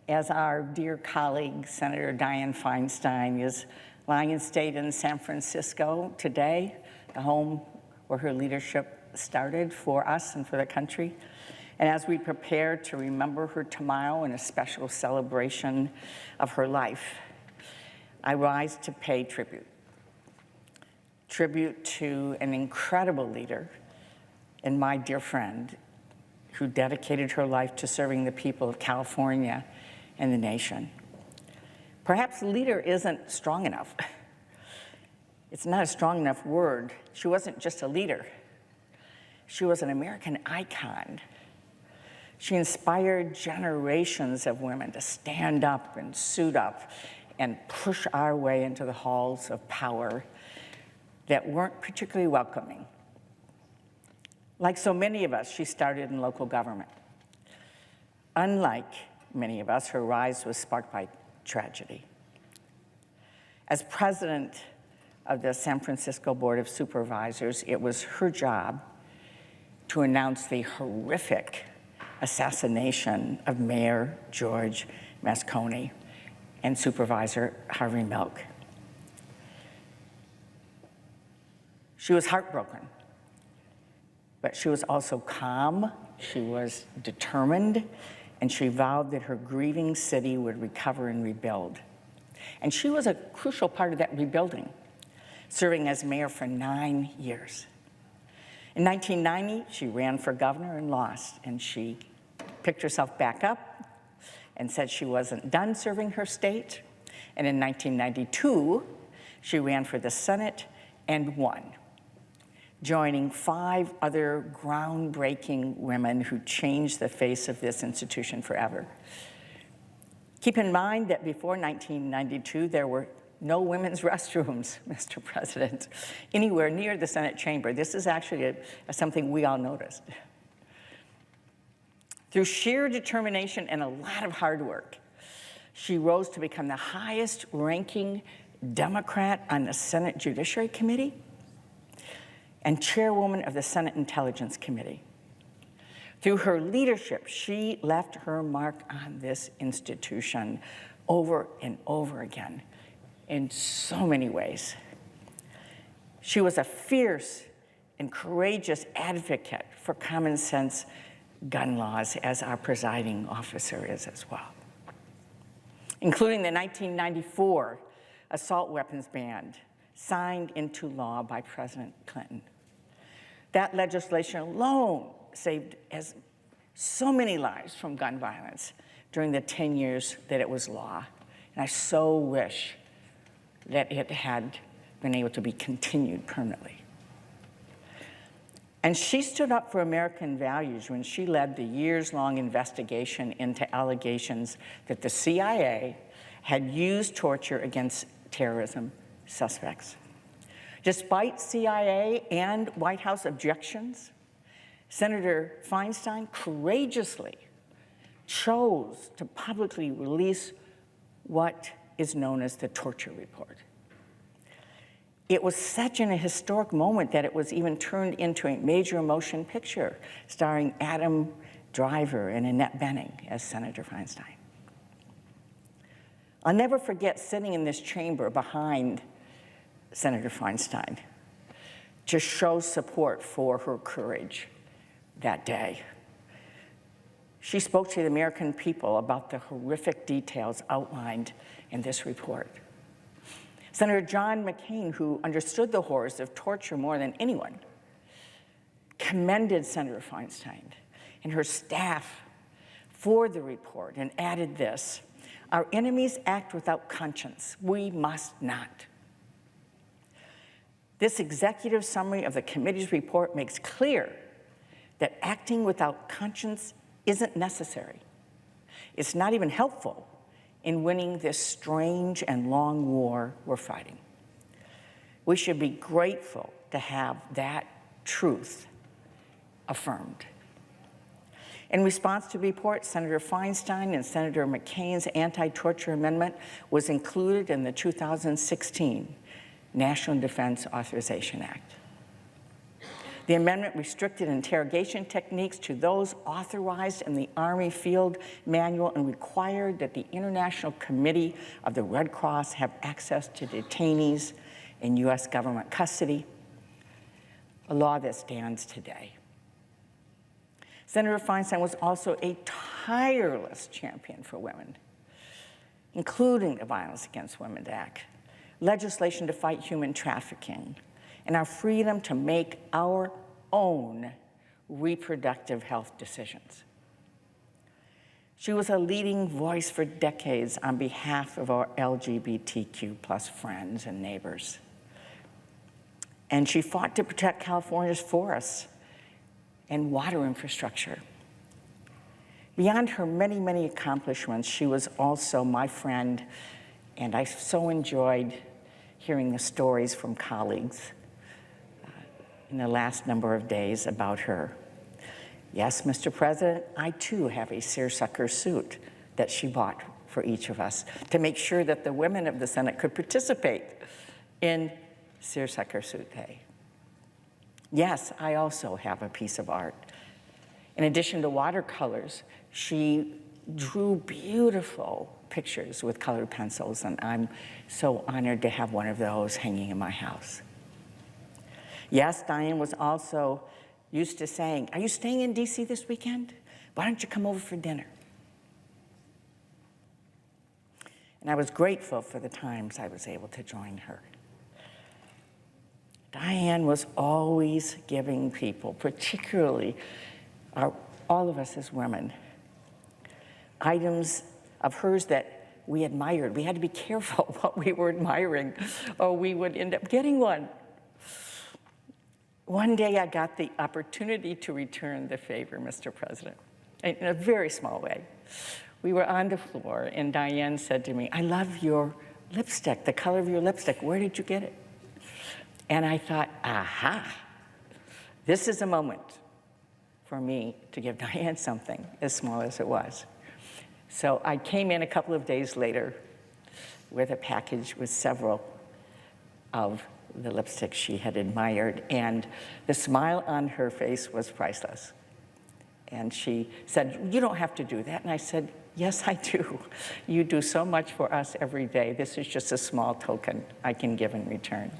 as our dear colleague, Senator Dianne Feinstein, is lying in state in San Francisco today, the home where her leadership started for us and for the country. And as we prepare to remember her tomorrow in a special celebration of her life, I rise to pay tribute. Tribute to an incredible leader and my dear friend who dedicated her life to serving the people of California and the nation. Perhaps leader isn't strong enough. It's not a strong enough word. She wasn't just a leader. She was an American icon. She inspired generations of women to stand up and suit up and push our way into the halls of power that weren't particularly welcoming. Like so many of us, she started in local government. Unlike many of us, her rise was sparked by tragedy. As president of the San Francisco Board of Supervisors, it was her job to announce the horrific assassination of Mayor George Moscone and Supervisor Harvey Milk. She was heartbroken, but she was also calm, she was determined, and she vowed that her grieving city would recover and rebuild. And she was a crucial part of that rebuilding, serving as mayor for 9 years. In 1990, she ran for governor and lost, and she picked herself back up and said she wasn't done serving her state. And in 1992, she ran for the Senate and won, joining 5 other groundbreaking women who changed the face of this institution forever. Keep in mind that before 1992, there were no women's restrooms, Mr. President, anywhere near the Senate chamber. This is actually something we all noticed. Through sheer determination and a lot of hard work, she rose to become the highest-ranking Democrat on the Senate Judiciary Committee and chairwoman of the Senate Intelligence Committee. Through her leadership, she left her mark on this institution over and over again in so many ways. She was a fierce and courageous advocate for common sense gun laws, as our presiding officer is as well, including the 1994 assault weapons ban signed into law by President Clinton. That legislation alone saved so many lives from gun violence during the 10 years that it was law. And I so wish that it had been able to be continued permanently. And she stood up for American values when she led the years-long investigation into allegations that the CIA had used torture against terrorism suspects. Despite CIA and White House objections, Senator Feinstein courageously chose to publicly release what is known as the torture report. It was such an historic moment that it was even turned into a major motion picture starring Adam Driver and Annette Bening as Senator Feinstein. I'll never forget sitting in this chamber behind Senator Feinstein to show support for her courage that day. She spoke to the American people about the horrific details outlined in this report. Senator John McCain, who understood the horrors of torture more than anyone, commended Senator Feinstein and her staff for the report and added this: "Our enemies act without conscience. We must not." This executive summary of the committee's report makes clear that acting without conscience isn't necessary. It's not even helpful in winning this strange and long war we're fighting. We should be grateful to have that truth affirmed. In response to the report, Senator Feinstein and Senator McCain's anti-torture amendment was included in the 2016 National Defense Authorization Act. The amendment restricted interrogation techniques to those authorized in the Army Field Manual and required that the International Committee of the Red Cross have access to detainees in U.S. government custody, a law that stands today. Senator Feinstein was also a tireless champion for women, including the Violence Against Women Act, legislation to fight human trafficking, and our freedom to make our own reproductive health decisions. She was a leading voice for decades on behalf of our LGBTQ+ friends and neighbors. And she fought to protect California's forests and water infrastructure. Beyond her many, many accomplishments, she was also my friend, and I so enjoyed hearing the stories from colleagues in the last number of days about her. Yes, Mr. President, I too have a seersucker suit that she bought for each of us to make sure that the women of the Senate could participate in Seersucker Suit Day. Yes, I also have a piece of art. In addition to watercolors, she drew beautiful pictures with colored pencils, and I'm so honored to have one of those hanging in my house. Yes, Dianne was also used to saying, "Are you staying in DC this weekend? Why don't you come over for dinner?" And I was grateful for the times I was able to join her. Dianne was always giving people, particularly all of us as women, items of hers that we admired. We had to be careful what we were admiring, or we would end up getting one. One day I got the opportunity to return the favor, Mr. President, in a very small way. We were on the floor, and Dianne said to me, "I love your lipstick, the color of your lipstick. Where did you get it?" And I thought, aha, this is a moment for me to give Dianne something, as small as it was. So I came in a couple of days later with a package with several of the lipsticks she had admired, and the smile on her face was priceless. And she said, "You don't have to do that." And I said, "Yes, I do. You do so much for us every day. This is just a small token I can give in return."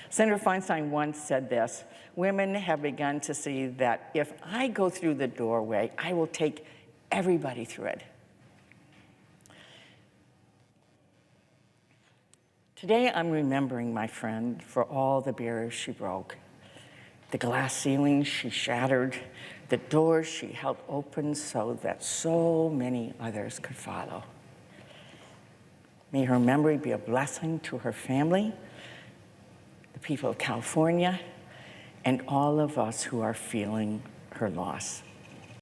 Senator Feinstein once said this: "Women have begun to see that if I go through the doorway, I will take everybody through it." Today, I'm remembering my friend for all the barriers she broke, the glass ceilings she shattered, the doors she held open so that so many others could follow. May her memory be a blessing to her family, the people of California, and all of us who are feeling her loss.